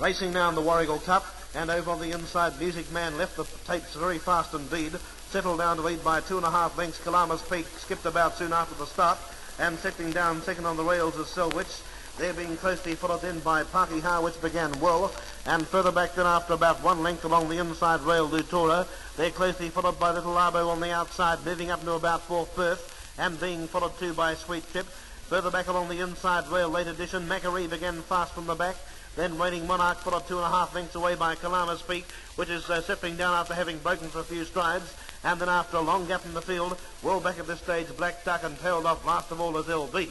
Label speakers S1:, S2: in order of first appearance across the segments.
S1: Racing now in the Warragul Cup, and over on the inside, Music Man left the tapes very fast indeed. Settled down to lead by 2.5 lengths. Kalama's Peak skipped about soon after the start, and settling down second on the rails is Selwich. They're being closely followed in by Parky Ha, which began well, and further back then after about 1 length along the inside rail, Lutora. They're closely followed by Little Arbo on the outside, moving up to about 4th berth, and being followed too by Sweet Trip. Further back along the inside rail, late edition, Macaree began fast from the back. Then Reigning Monarch followed 2.5 lengths away by Kalama's Peak, which is settling down after having broken for a few strides. And then after a long gap in the field, well back at this stage, Black Duck, and tailed off last of all is LB.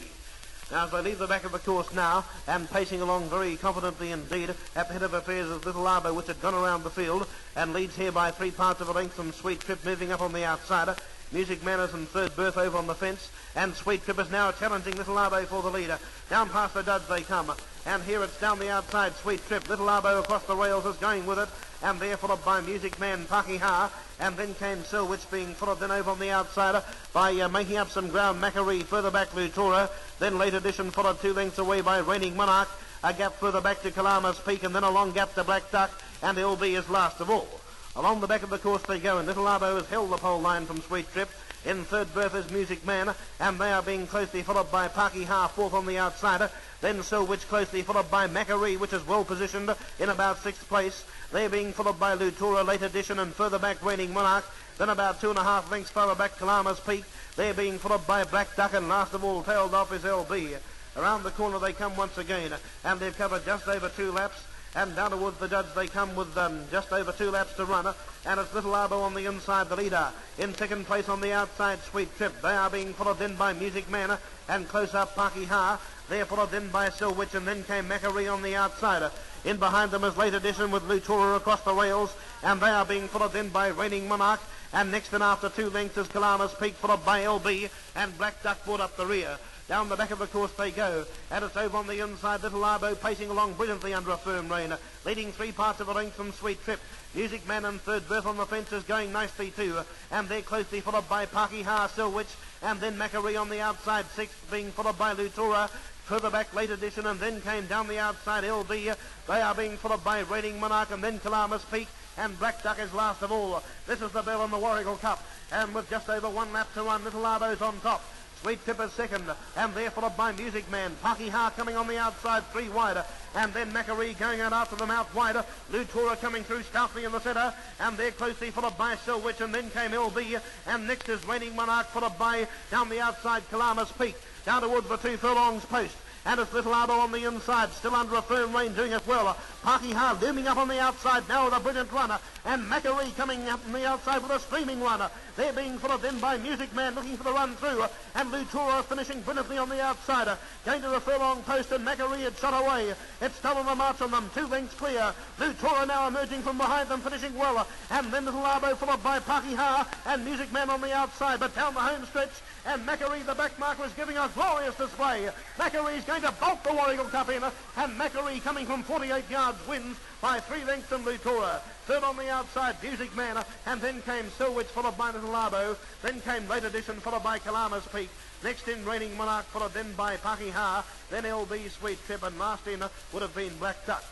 S1: Now as they leave the back of the course now, and pacing along very confidently indeed, at the head of affairs is Little Arbo, which had gone around the field, and leads here by 3 parts of a length from Sweet Trip, moving up on the outsider. Music Man is in 3rd berth over on the fence, and Sweet Trip is now challenging Little Arbo for the leader. Down past the judge they come, and here it's down the outside, Sweet Trip. Little Arbo across the rails is going with it, and there followed by Music Man, Parky Ha, and then came Selwich, being followed then over on the outsider by making up some ground, Macaree, further back Lutora, then late edition followed 2 lengths away by Reigning Monarch, a gap further back to Kalama's Peak, and then a long gap to Black Duck, and LB is last of all. Along the back of the course they go, and Little Arbo has held the pole line from Sweet Trip. In 3rd berth is Music Man, and they are being closely followed by Parky Ha, 4th on the outsider. Then Selwich closely followed by Macaree, which is well positioned in about 6th place. They're being followed by Lutora, late edition, and further back Reigning Monarch. Then about 2.5 lengths further back Kalama's Peak. They're being followed by Black Duck, and last of all tailed off is LB. Around the corner they come once again, and they've covered just over 2 laps. And down towards the judge they come with just over 2 laps to run, and it's Little Arbo on the inside, the leader. In 2nd place on the outside, Sweet Trip. They are being followed then by Music Man, and close up Parky Ha. They're followed then by Selwich, and then came Macaree on the outside. In behind them is late edition with Lutora across the rails, and they are being followed then by Reigning Monarch. And next and after 2 lengths is Kalama's Peak, followed by LB, and Black Duck brought up the rear. Down the back of the course they go, and it's over on the inside, Little Arbo pacing along brilliantly under a firm rein, leading 3 parts of a length from Sweet Trip. Music Man in 3rd berth on the fence is going nicely too, and they're closely followed by Parky Ha, Selwich, and then Macaree on the outside, 6th, being followed by Lutora. Further back, late edition, and then came down the outside, LB. They are being followed by Reigning Monarch, and then Kalama's Peak, and Black Duck is last of all. This is the bell on the Warragul Cup, and with just over 1 lap to run, Little Arbo's on top. Sweet Trip is 2nd, and there followed by Music Man. Parky Ha coming on the outside, 3 wide, and then Macaree going out after them out wide. Lutora coming through stoutly in the centre, and they're closely followed by Selwich, and then came LB, and next is Reigning Monarch, followed by, down the outside, Kalama's Peak, down towards the 2 furlongs post. And it's Little Arbo on the inside, still under a firm rein, doing it well. Parky Ha looming up on the outside now with a brilliant runner, and Macaree coming up on the outside with a streaming runner. They're being followed then by Music Man looking for the run through, and Lutora finishing brilliantly on the outside, going to the furlong post, and Macaree had shot away. It's stolen the march on them, 2 lengths clear. Lutora now emerging from behind them, finishing well, and then Little Arbo followed by Parky Ha, and Music Man on the outside, but down the home stretch, and Macaree, the back marker, is giving a glorious display. Macaree's going to bolt the Warragul Cup in, and Macaree coming from 48 yards wins by 3 lengths from Lutora. 3rd on the outside, Music Man, and then came Selwich, followed by Little Arbo. Then came late edition, followed by Kalama's Peak. Next in Reigning Monarch, followed then by Parky Ha, then LB, Sweet Trip, and last in would have been Black Duck.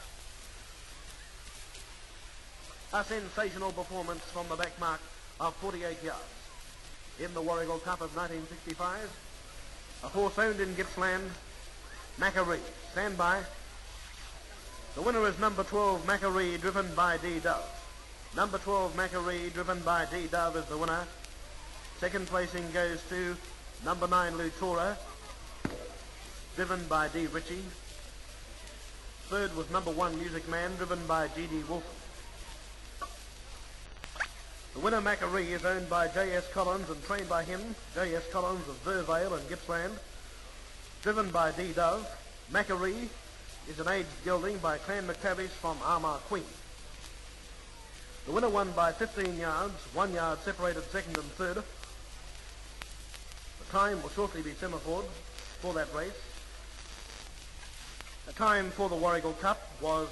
S1: A sensational performance from the back mark of 48 yards. In the Warragul Cup of 1965, a horse owned in Gippsland, Macaree. Stand by. The winner is number 12, Macaree, driven by D. Dove. Number 12, Macaree, driven by D. Dove, is the winner. 2nd placing goes to number 9, Lutora, driven by D. Ritchie. 3rd was number 1, Music Man, driven by G.D. Wilson. The winner, Macaree, is owned by J.S. Collins and trained by him, J.S. Collins of Burvale and Gippsland. Driven by D. Dove, Macaree is an aged gelding by Clan McTavish from Armagh Queen. The winner won by 15 yards, 1 yard separated 2nd and 3rd. The time will shortly be semaphored for that race. The time for the Warragul Cup was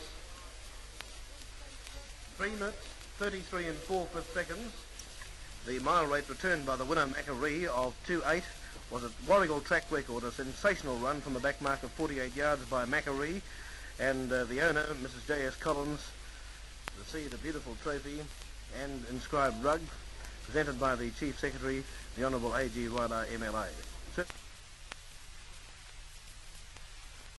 S1: 3 minutes, 33 and 4/5 seconds. The mile rate returned by the winner, Macaree, of 2.8 was a Warragul track record, a sensational run from the back mark of 48 yards by Macaree. And the owner, Mrs. J.S. Collins, received a beautiful trophy and inscribed rug presented by the Chief Secretary, the Honourable A.G. Ryder, MLA.